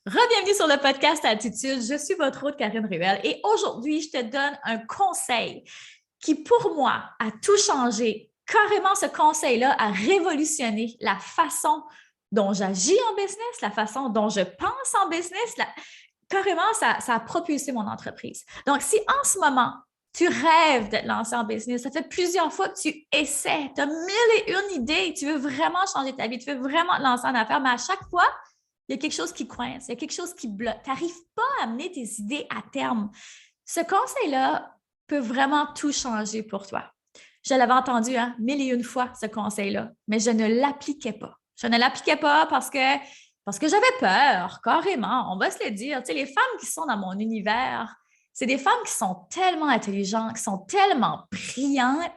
Re-bienvenue sur le podcast Attitude. Je suis votre hôte Karine Ruel et aujourd'hui, je te donne un conseil qui, pour moi, a tout changé. Carrément, ce conseil-là a révolutionné la façon dont j'agis en business, la façon dont je pense en business. Carrément, ça a propulsé mon entreprise. Donc, si en ce moment, tu rêves d'être lancé en business, ça fait plusieurs fois que tu essaies, tu as mille et une idées, tu veux vraiment changer ta vie, tu veux vraiment te lancer en affaires, mais à chaque fois, il y a quelque chose qui coince, il y a quelque chose qui bloque. Tu n'arrives pas à amener tes idées à terme. Ce conseil-là peut vraiment tout changer pour toi. Je l'avais entendu mille et une fois, ce conseil-là, mais je ne l'appliquais pas. Je ne l'appliquais pas parce que j'avais peur, carrément. On va se le dire. Tu sais, les femmes qui sont dans mon univers, c'est des femmes qui sont tellement intelligentes, qui sont tellement brillantes,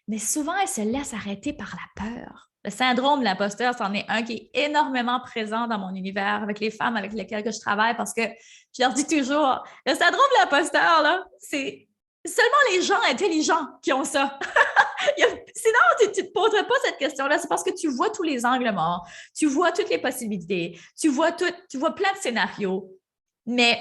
mais souvent, elles se laissent arrêter par la peur. Le syndrome de l'imposteur, c'en est un qui est énormément présent dans mon univers avec les femmes avec lesquelles je travaille parce que je leur dis toujours, le syndrome de l'imposteur, là, c'est seulement les gens intelligents qui ont ça. Sinon, tu ne te poserais pas cette question-là. C'est parce que tu vois tous les angles morts, tu vois toutes les possibilités, tu vois plein de scénarios. Mais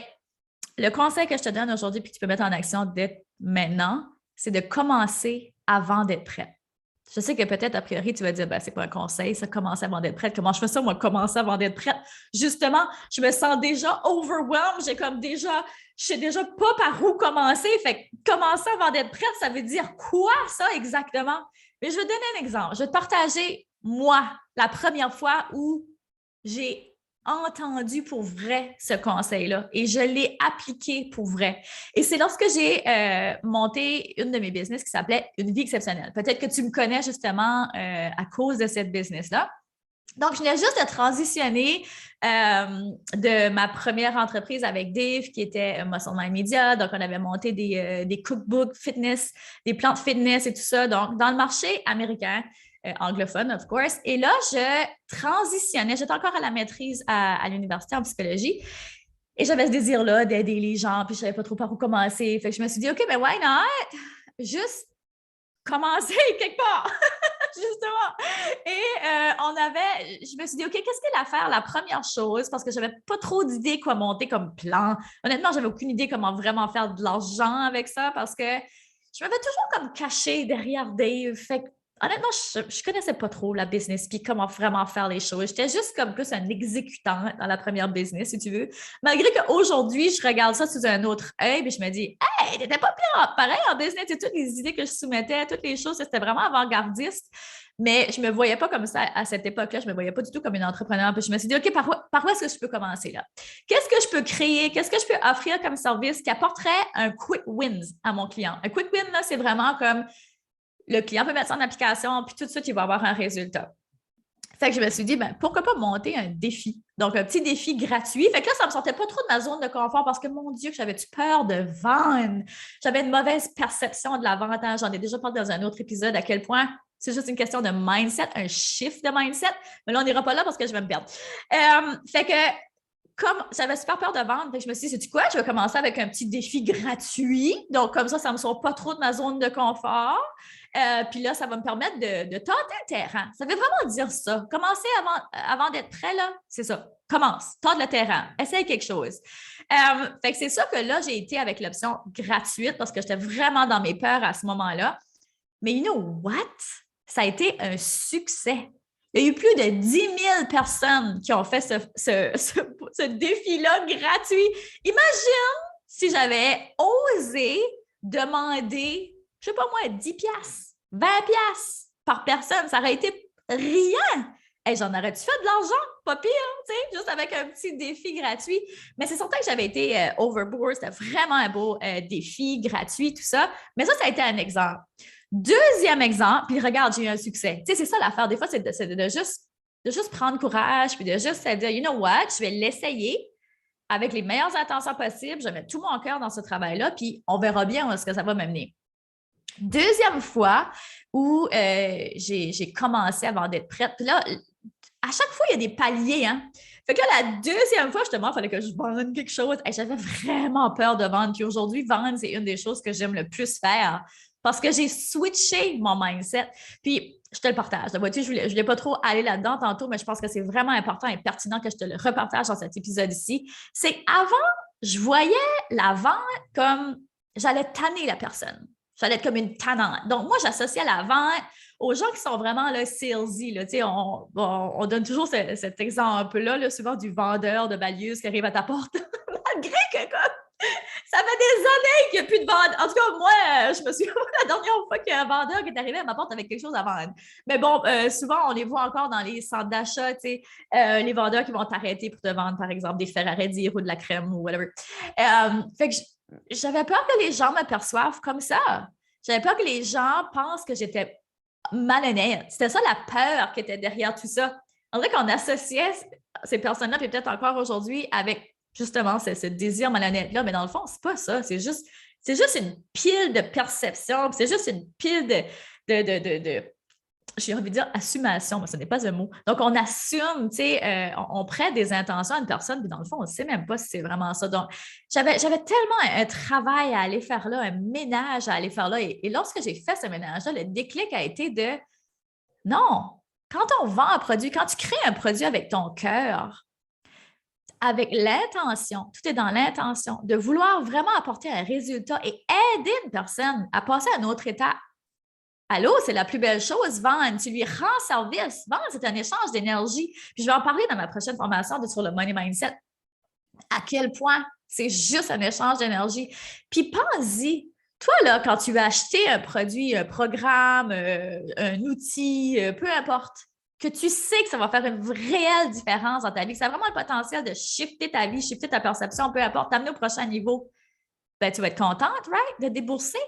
le conseil que je te donne aujourd'hui puis que tu peux mettre en action dès maintenant, c'est de commencer avant d'être prête. Je sais que peut-être, a priori, tu vas dire, ben, c'est pas un conseil, ça commence avant d'être prête. Comment je fais ça, moi, commencer avant d'être prête? Justement, je me sens déjà overwhelmed. Je sais déjà pas par où commencer. Fait que commencer avant d'être prête, ça veut dire quoi, ça, exactement? Mais je vais te donner un exemple. Je vais te partager, moi, la première fois où j'ai entendu pour vrai ce conseil-là et je l'ai appliqué pour vrai. Et c'est lorsque j'ai monté une de mes business qui s'appelait Une vie exceptionnelle. Peut-être que tu me connais justement à cause de cette business-là. Donc, je venais juste de transitionner de ma première entreprise avec Dave, qui était Muscle Mind Media. Donc, on avait monté des cookbooks fitness, des plans de fitness et tout ça. Donc, dans le marché américain, anglophone, of course. Et là, je transitionnais. J'étais encore à la maîtrise à l'université en psychologie. Et j'avais ce désir-là d'aider les gens, puis je ne savais pas trop par où commencer. Fait que je me suis dit, OK, mais why not? Juste commencer quelque part. Justement. Et je me suis dit, OK, qu'est-ce qu'elle a à faire la première chose? Parce que je n'avais pas trop d'idées quoi monter comme plan. Honnêtement, je n'avais aucune idée comment vraiment faire de l'argent avec ça parce que je m'avais toujours comme caché derrière Dave. Fait que, honnêtement, je ne connaissais pas trop la business puis comment vraiment faire les choses. J'étais juste comme plus un exécutant dans la première business, si tu veux. Malgré qu'aujourd'hui, je regarde ça sous un autre œil et je me dis, hey, t'étais pas pareil en business et toutes les idées que je soumettais, toutes les choses, c'était vraiment avant-gardiste. Mais je ne me voyais pas comme ça à cette époque-là. Je ne me voyais pas du tout comme une entrepreneur. Puis je me suis dit, OK, par où est-ce que je peux commencer là? Qu'est-ce que je peux créer? Qu'est-ce que je peux offrir comme service qui apporterait un quick wins à mon client? Un quick win, là, c'est vraiment comme le client peut mettre ça en application, puis tout de suite, il va avoir un résultat. Fait que je me suis dit, ben, pourquoi pas monter un défi? Donc, un petit défi gratuit. Fait que là, ça ne me sortait pas trop de ma zone de confort parce que, mon Dieu, j'avais-tu peur de vendre? J'avais une mauvaise perception de la vente. J'en ai déjà parlé dans un autre épisode à quel point c'est juste une question de mindset, un shift de mindset. Mais là, on n'ira pas là parce que je vais me perdre. Fait que, comme j'avais super peur de vendre, fait que je me suis dit, sais-tu quoi? Je vais commencer avec un petit défi gratuit. Donc, comme ça ne me sort pas trop de ma zone de confort. Puis là, ça va me permettre de tenter le terrain. Ça veut vraiment dire ça. Commencer avant d'être prêt, là, c'est ça. Commence, tente le terrain, essaye quelque chose. Fait que c'est ça que là, j'ai été avec l'option gratuite parce que j'étais vraiment dans mes peurs à ce moment-là. Mais you know what? Ça a été un succès. Il y a eu plus de 10 000 personnes qui ont fait ce défi-là gratuit. Imagine si j'avais osé demander, je ne sais pas moi, 10 piastres, 20 piastres par personne. Ça aurait été rien. Hey, j'en aurais-tu fait de l'argent? Pas pire, tu sais, juste avec un petit défi gratuit. Mais c'est certain que j'avais été overboard. C'était vraiment un beau défi gratuit, tout ça. Mais ça a été un exemple. Deuxième exemple, puis regarde, j'ai eu un succès. Tu sais, c'est ça l'affaire. Des fois, c'est de juste prendre courage, puis de juste se dire, you know what, je vais l'essayer avec les meilleures intentions possibles. Je mets tout mon cœur dans ce travail-là, puis on verra bien où est-ce que ça va m'amener. Deuxième fois où j'ai commencé avant d'être prête. Puis là, à chaque fois, il y a des paliers, hein? Fait que là, la deuxième fois, justement, il fallait que je vende quelque chose. Et j'avais vraiment peur de vendre. Puis aujourd'hui, vendre, c'est une des choses que j'aime le plus faire. parce que j'ai switché mon mindset. Puis, je te le partage. Vois-tu, je ne voulais pas trop aller là-dedans tantôt, mais je pense que c'est vraiment important et pertinent que je te le repartage dans cet épisode ici. C'est qu'avant, je voyais la vente comme j'allais tanner la personne. J'allais être comme une tannante. Donc, moi, j'associais la vente aux gens qui sont vraiment là, salesy. Là, on donne toujours cet exemple-là, là, souvent du vendeur de balieuse qui arrive à ta porte. Malgré que comme, ça fait des années qu'il n'y a plus de vendeur. En tout cas, moi, je me souviens la dernière fois qu'il y a un vendeur qui est arrivé à ma porte avec quelque chose à vendre. Mais bon, souvent, on les voit encore dans les centres d'achat, les vendeurs qui vont t'arrêter pour te vendre, par exemple, des fer à dire ou de la crème ou whatever. Fait que j'avais peur que les gens me perçoivent comme ça. J'avais peur que les gens pensent que j'étais malhonnête. C'était ça la peur qui était derrière tout ça. On dirait qu'on associait ces personnes-là, puis peut-être encore aujourd'hui, avec justement ce désir malhonnête-là, mais dans le fond, c'est pas ça. C'est juste une pile de perception, c'est juste une pile de j'ai envie de dire assumation, mais ce n'est pas un mot. Donc, on assume, on prête des intentions à une personne, puis dans le fond, on ne sait même pas si c'est vraiment ça. Donc, j'avais tellement un travail à aller faire là, un ménage à aller faire là. Et lorsque j'ai fait ce ménage-là, le déclic a été de non, quand on vend un produit, quand tu crées un produit avec ton cœur, avec l'intention, tout est dans l'intention, de vouloir vraiment apporter un résultat et aider une personne à passer à un autre étape. Allô, c'est la plus belle chose, vendre. Tu lui rends service. Vendre, c'est un échange d'énergie. Puis je vais en parler dans ma prochaine formation sur le Money Mindset. À quel point c'est juste un échange d'énergie. Puis pense-y. Toi, là, quand tu vas acheter un produit, un programme, un outil, peu importe, que tu sais que ça va faire une réelle différence dans ta vie, que ça a vraiment le potentiel de shifter ta vie, shifter ta perception, peu importe, t'amener au prochain niveau, ben, tu vas être contente, right, de débourser.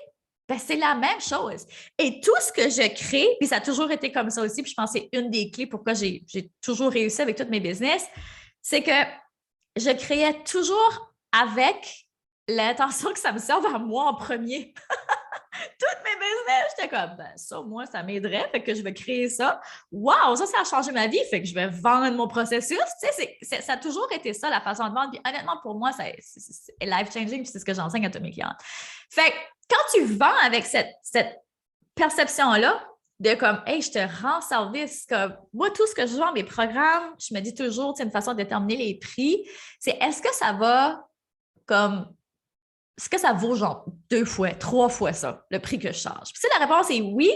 Ben, c'est la même chose. Et tout ce que je crée, puis ça a toujours été comme ça aussi, puis je pense que c'est une des clés pourquoi j'ai toujours réussi avec tous mes business, c'est que je créais toujours avec l'intention que ça me serve à moi en premier. Toutes mes business, j'étais comme, ben, ça, moi, ça m'aiderait, fait que je vais créer ça. Wow, ça a changé ma vie, fait que je vais vendre mon processus. Tu sais, ça a toujours été ça, la façon de vendre. Puis honnêtement, pour moi, c'est life-changing, puis c'est ce que j'enseigne à tous mes clients. Fait que quand tu vends avec cette perception-là, de comme, hey, je te rends service, comme, moi, tout ce que je vends, mes programmes, je me dis toujours, c'est une façon de déterminer les prix, c'est est-ce que ça va comme est-ce que ça vaut genre 2 fois, 3 fois ça, le prix que je charge? Puis si la réponse est oui,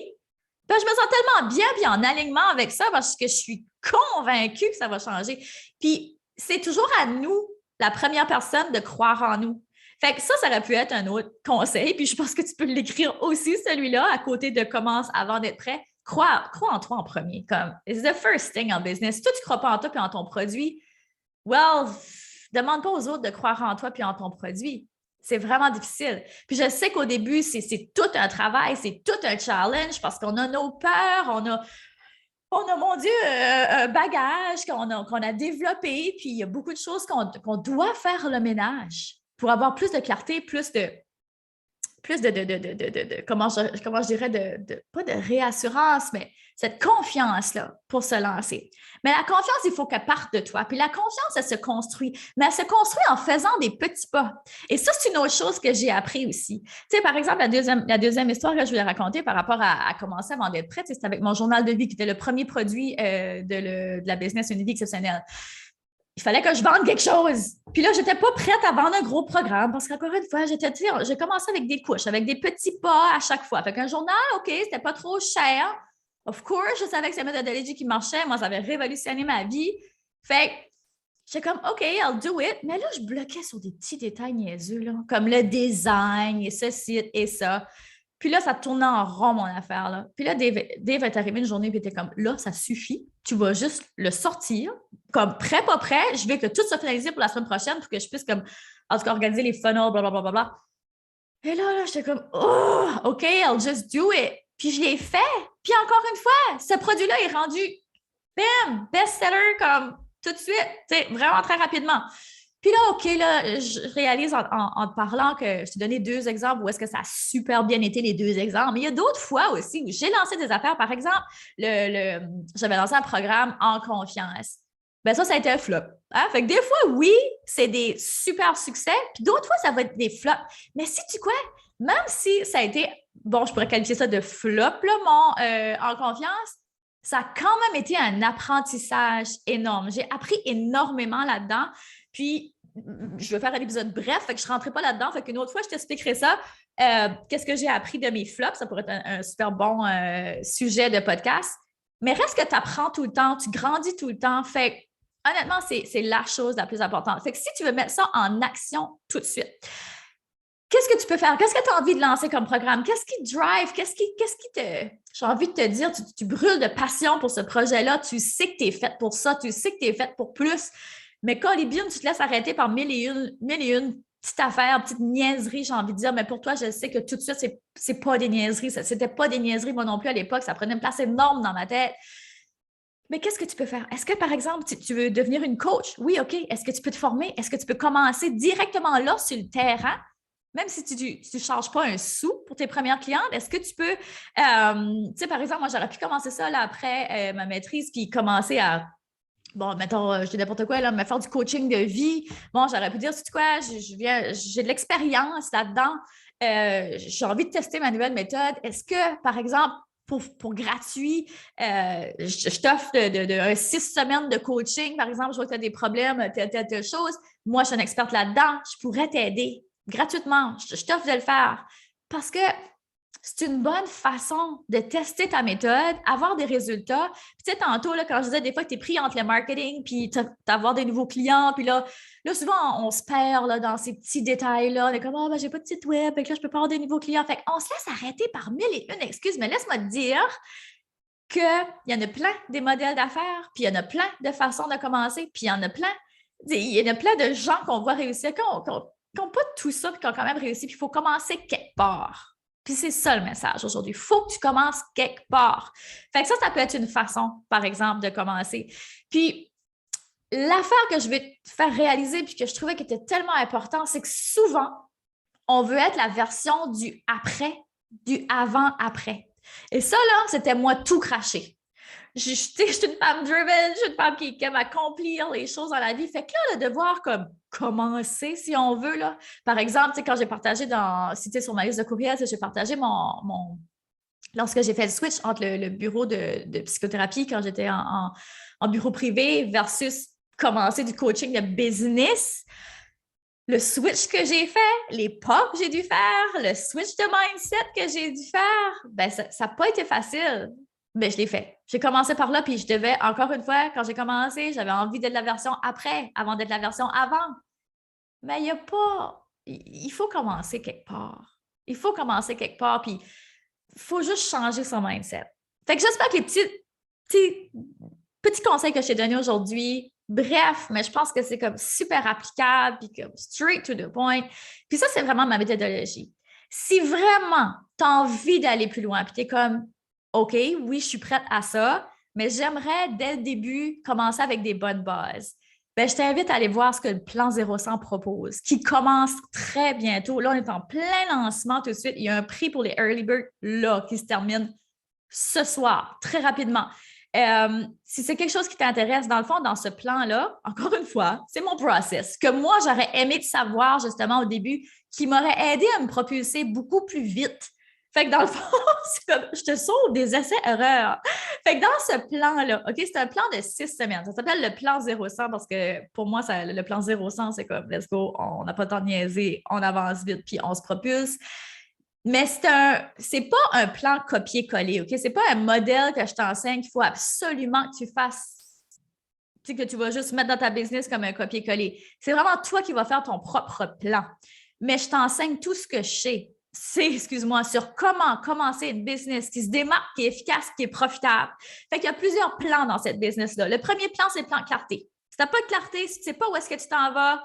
ben je me sens tellement bien puis en alignement avec ça parce que je suis convaincue que ça va changer. Puis c'est toujours à nous, la première personne, de croire en nous. Fait que ça aurait pu être un autre conseil, puis je pense que tu peux l'écrire aussi, celui-là, à côté de commence avant d'être prêt. Crois en toi en premier. Comme, it's the first thing en business. Si toi, tu ne crois pas en toi et en ton produit, well, demande pas aux autres de croire en toi puis en ton produit. C'est vraiment difficile. Puis je sais qu'au début, c'est tout un travail, c'est tout un challenge parce qu'on a nos peurs, on a, mon Dieu, un bagage qu'on a développé, puis il y a beaucoup de choses qu'on doit faire le ménage pour avoir plus de clarté, plus de comment je dirais, pas de réassurance, mais cette confiance-là pour se lancer. Mais la confiance, il faut qu'elle parte de toi. Puis la confiance, elle se construit, mais elle se construit en faisant des petits pas. Et ça, c'est une autre chose que j'ai appris aussi. Tu sais, par exemple, la deuxième histoire que je voulais raconter par rapport à commencer avant d'être prête, c'est avec mon journal de vie qui était le premier produit de la business Une vie exceptionnelle. Il fallait que je vende quelque chose. Puis là, je n'étais pas prête à vendre un gros programme parce qu'encore une fois, j'ai commencé avec des couches, avec des petits pas à chaque fois. Fait qu'un journal, OK, c'était pas trop cher. Of course, je savais que c'est une méthodologie qui marchait. Moi, ça avait révolutionné ma vie. Fait que j'étais comme, OK, I'll do it. Mais là, je bloquais sur des petits détails niaiseux, là, comme le design et ceci et ça. Puis là, ça tournait en rond, mon affaire. Là. Puis là, Dave est arrivé une journée et était comme, là, ça suffit. Tu vas juste le sortir. Comme prêt, pas prêt. Je veux que tout soit finalisé pour la semaine prochaine pour que je puisse, comme, en tout cas, organiser les funnels, blablabla. Et là, j'étais comme, oh, OK, I'll just do it. Puis je l'ai fait. Puis encore une fois, ce produit-là est rendu, bam, best-seller, comme tout de suite, tu sais, vraiment très rapidement. Puis là, OK, là, je réalise en te parlant que je t'ai donné 2 exemples où est-ce que ça a super bien été les 2 exemples. Mais il y a d'autres fois aussi où j'ai lancé des affaires. Par exemple, j'avais lancé un programme en confiance. Ben ça a été un flop. Hein? Fait que des fois, oui, c'est des super succès. Puis d'autres fois, ça va être des flops. Mais sais-tu quoi? même si ça a été, bon, je pourrais qualifier ça de flop, là, en confiance, ça a quand même été un apprentissage énorme. J'ai appris énormément là-dedans. Puis, je vais faire un épisode bref, fait que je ne rentrerai pas là-dedans. Fait qu'une autre fois, je t'expliquerai ça. Qu'est-ce que j'ai appris de mes flops? Ça pourrait être un super bon sujet de podcast. Mais reste que tu apprends tout le temps, tu grandis tout le temps. Fait honnêtement, c'est la chose la plus importante. Fait que si tu veux mettre ça en action tout de suite, qu'est-ce que tu peux faire? Qu'est-ce que tu as envie de lancer comme programme? Qu'est-ce qui te drive? Qu'est-ce qui te. J'ai envie de te dire, tu brûles de passion pour ce projet-là. Tu sais que tu es faite pour ça. Tu sais que tu es faite pour plus. Mais quand les bien, tu te laisses arrêter par mille et une petites affaires, petites niaiseries, j'ai envie de dire. Mais pour toi, je sais que tout de suite, c'est pas des niaiseries. C'était pas des niaiseries, moi non plus, à l'époque. Ça prenait une place énorme dans ma tête. Mais qu'est-ce que tu peux faire? Est-ce que, par exemple, tu veux devenir une coach? Oui, OK. Est-ce que tu peux te former? Est-ce que tu peux commencer directement là, sur le terrain? Même si tu ne charges pas un sou pour tes premières clientes, est-ce que tu peux, tu sais, par exemple, moi, j'aurais pu commencer ça là, après ma maîtrise, puis commencer à, bon, mettons, je dis n'importe quoi, là, me faire du coaching de vie. Bon, j'aurais pu dire, tu sais quoi, j'ai de l'expérience là-dedans. J'ai envie de tester ma nouvelle méthode. Est-ce que, par exemple, pour gratuit, je t'offre un 6 semaines de coaching, par exemple, je vois que tu as des problèmes, telle chose. Moi, je suis une experte là-dedans, je pourrais t'aider gratuitement. Je t'offre de le faire parce que c'est une bonne façon de tester ta méthode, avoir des résultats. Puis, tu sais, tantôt, là, quand je disais des fois que tu es pris entre le marketing puis d'avoir des nouveaux clients, puis là souvent, on se perd là, dans ces petits détails-là. On est comme, ben, j'ai pas de site web, et là, je peux pas avoir des nouveaux clients. Fait qu'on se laisse arrêter par mille et une excuses. Mais laisse-moi te dire qu'il y en a plein des modèles d'affaires, puis il y en a plein de façons de commencer, puis il y en a plein de gens qu'on voit réussir, qui n'ont pas tout ça, puis qui ont quand même réussi. Puis il faut commencer quelque part. Puis c'est ça le message aujourd'hui. Il faut que tu commences quelque part. Fait que ça peut être une façon, par exemple, de commencer. Puis l'affaire que je vais te faire réaliser, puis que je trouvais qui était tellement important, c'est que souvent, on veut être la version du après, du avant-après. Et ça, là, c'était moi tout craché. Je suis une femme driven, je suis une femme qui aime accomplir les choses dans la vie. Fait que là, le devoir comme commencer, si on veut, là. Par exemple, quand j'ai partagé si tu es sur ma liste de courriels, j'ai partagé lorsque j'ai fait le switch entre le bureau de psychothérapie quand j'étais en bureau privé versus commencer du coaching de business. Le switch que j'ai fait, les pas que j'ai dû faire, le switch de mindset que j'ai dû faire, ben ça n'a pas été facile. Mais je l'ai fait. J'ai commencé par là, puis je devais, encore une fois, quand j'ai commencé, j'avais envie d'être la version après, avant d'être la version avant. Mais il n'y a pas. Il faut commencer quelque part. Il faut commencer quelque part, puis il faut juste changer son mindset. Fait que j'espère que les petits conseils que je t'ai donnés aujourd'hui, bref, mais je pense que c'est comme super applicable, puis comme straight to the point. Puis ça, c'est vraiment ma méthodologie. Si vraiment tu as envie d'aller plus loin, puis tu es comme, OK, oui, je suis prête à ça, mais j'aimerais, dès le début, commencer avec des bonnes bases. Ben, je t'invite à aller voir ce que le plan 0100 propose, qui commence très bientôt. Là, on est en plein lancement tout de suite. Il y a un prix pour les Early Bird là qui se termine ce soir, très rapidement. Si c'est quelque chose qui t'intéresse, dans le fond, dans ce plan-là, encore une fois, c'est mon process que moi, j'aurais aimé de savoir justement au début, qui m'aurait aidé à me propulser beaucoup plus vite. Fait que dans le fond, c'est comme, je te sauve des essais-erreurs. Fait que dans ce plan-là, OK, c'est un plan de 6 semaines. Ça s'appelle le plan 0100 parce que pour moi, le plan 0100, c'est comme, let's go, on n'a pas le temps de niaiser, on avance vite, puis on se propulse. Mais c'est pas un plan copier-coller, OK? C'est pas un modèle que je t'enseigne qu'il faut absolument que tu fasses, tu sais, que tu vas juste mettre dans ta business comme un copier-coller. C'est vraiment toi qui vas faire ton propre plan. Mais je t'enseigne tout ce que je sais. Excuse-moi, sur comment commencer une business qui se démarque, qui est efficace, qui est profitable. Fait qu'il y a plusieurs plans dans cette business-là. Le premier plan, c'est le plan clarté. Si tu n'as pas de clarté, si tu ne sais pas où est-ce que tu t'en vas,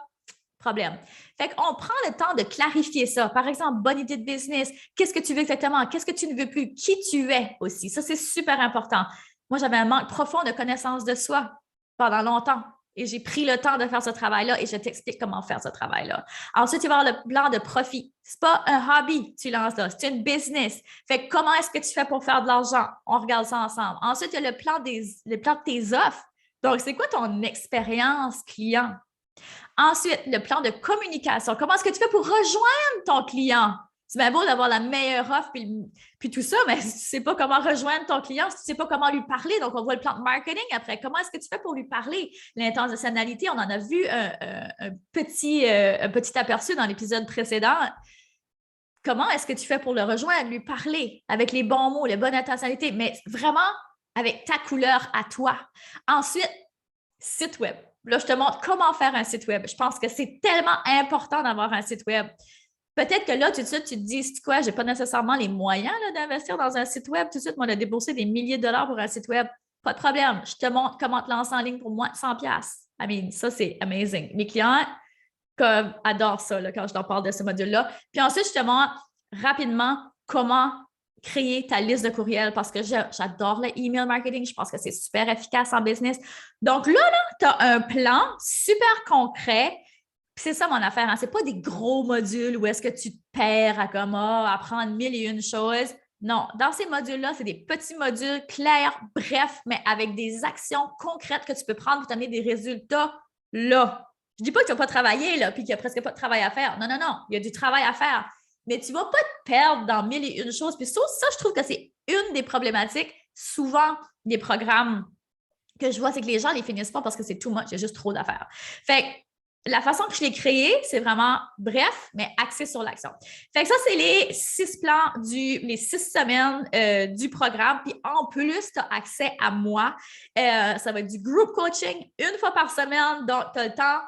problème. Fait qu'on prend le temps de clarifier ça. Par exemple, bonne idée de business. Qu'est-ce que tu veux exactement? Qu'est-ce que tu ne veux plus? Qui tu es aussi? Ça, c'est super important. Moi, j'avais un manque profond de connaissance de soi pendant longtemps. Et j'ai pris le temps de faire ce travail-là et je t'explique comment faire ce travail-là. Ensuite, il va y avoir le plan de profit. Ce n'est pas un hobby que tu lances là, c'est une business. Fait que comment est-ce que tu fais pour faire de l'argent? On regarde ça ensemble. Ensuite, il y a le plan de tes offres. Donc, c'est quoi ton expérience client? Ensuite, le plan de communication. Comment est-ce que tu fais pour rejoindre ton client? C'est bien beau d'avoir la meilleure offre puis tout ça, mais si tu ne sais pas comment rejoindre ton client, si tu ne sais pas comment lui parler, donc on voit le plan de marketing après. Comment est-ce que tu fais pour lui parler? L'intentionnalité, on en a vu un petit aperçu dans l'épisode précédent. Comment est-ce que tu fais pour le rejoindre, lui parler avec les bons mots, les bonnes intentionnalités, mais vraiment avec ta couleur à toi. Ensuite, site web. Là, je te montre comment faire un site web. Je pense que c'est tellement important d'avoir un site web. Peut-être que là, tout de suite, tu te dis, c'est quoi, je n'ai pas nécessairement les moyens là, d'investir dans un site web. Tout de suite, moi, de débourser des milliers de dollars pour un site web. Pas de problème. Je te montre comment te lancer en ligne pour moins de 100$. I mean, ça, c'est amazing. Mes clients adorent ça là, quand je leur parle de ce module-là. Puis ensuite, je te montre rapidement comment créer ta liste de courriels parce que j'adore le email marketing. Je pense que c'est super efficace en business. Donc là tu as un plan super concret. C'est ça mon affaire. Hein? Ce n'est pas des gros modules où est-ce que tu te perds à apprendre 1001 choses. Non, dans ces modules-là, c'est des petits modules clairs, brefs, mais avec des actions concrètes que tu peux prendre pour t'amener des résultats là. Je ne dis pas que tu ne vas pas travailler là, puis qu'il n'y a presque pas de travail à faire. Non, il y a du travail à faire. Mais tu ne vas pas te perdre dans 1001 choses. Puis ça, je trouve que c'est une des problématiques. Souvent, des programmes que je vois, c'est que les gens ne les finissent pas parce que c'est too much, il y a juste trop d'affaires. Fait que la façon que je l'ai créé, c'est vraiment bref, mais axé sur l'action. Fait que ça, c'est les 6 plans, les 6 semaines du programme. Puis en plus, tu as accès à moi. Ça va être du group coaching 1 fois par semaine. Donc, tu as le temps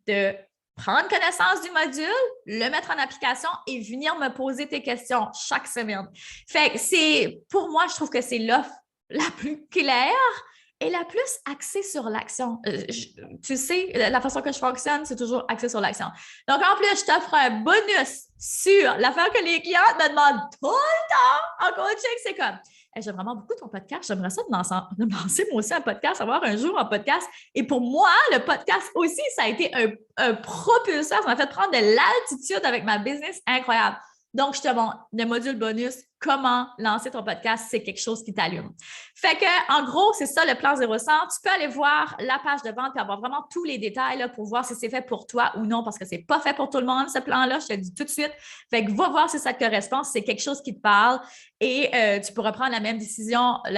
de prendre connaissance du module, le mettre en application et venir me poser tes questions chaque semaine. Fait que pour moi, je trouve que c'est l'offre la plus claire et la plus axée sur l'action. Tu sais, la façon que je fonctionne, c'est toujours axé sur l'action. Donc, en plus, je t'offre un bonus sur l'affaire que les clients me demandent tout le temps en coaching. C'est comme, j'aime vraiment beaucoup ton podcast. J'aimerais ça de me lancer moi aussi un podcast, avoir un jour un podcast. Et pour moi, le podcast aussi, ça a été un propulseur. Ça m'a fait prendre de l'altitude avec ma business incroyable. Donc, je te montre le module bonus, comment lancer ton podcast, c'est quelque chose qui t'allume. Fait que, en gros, c'est ça le plan 0-100. Tu peux aller voir la page de vente et avoir vraiment tous les détails là, pour voir si c'est fait pour toi ou non, parce que c'est pas fait pour tout le monde, ce plan-là, je te le dis tout de suite. Fait que va voir si ça te correspond, si c'est quelque chose qui te parle et tu pourras prendre la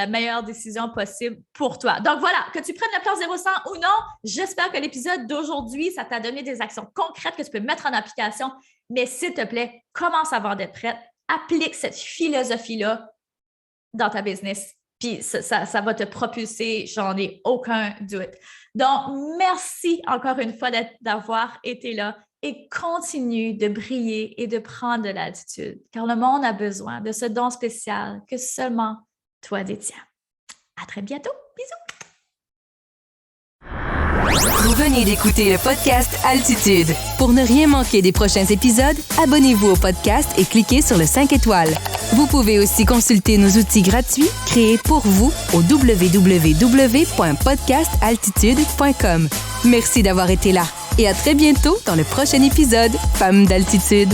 meilleure décision possible pour toi. Donc voilà, que tu prennes le plan 0-100 ou non, j'espère que l'épisode d'aujourd'hui, ça t'a donné des actions concrètes que tu peux mettre en application. Mais s'il te plaît, commence avant d'être prête. Applique cette philosophie-là dans ta business. Puis ça va te propulser, j'en ai aucun doute. Donc, merci encore une fois d'avoir été là et continue de briller et de prendre de l'altitude, car le monde a besoin de ce don spécial que seulement toi détiens. À très bientôt. Bisous. Vous venez d'écouter le podcast Altitude. Pour ne rien manquer des prochains épisodes, abonnez-vous au podcast et cliquez sur le 5 étoiles. Vous pouvez aussi consulter nos outils gratuits créés pour vous au www.podcastaltitude.com. Merci d'avoir été là et à très bientôt dans le prochain épisode Femmes d'Altitude.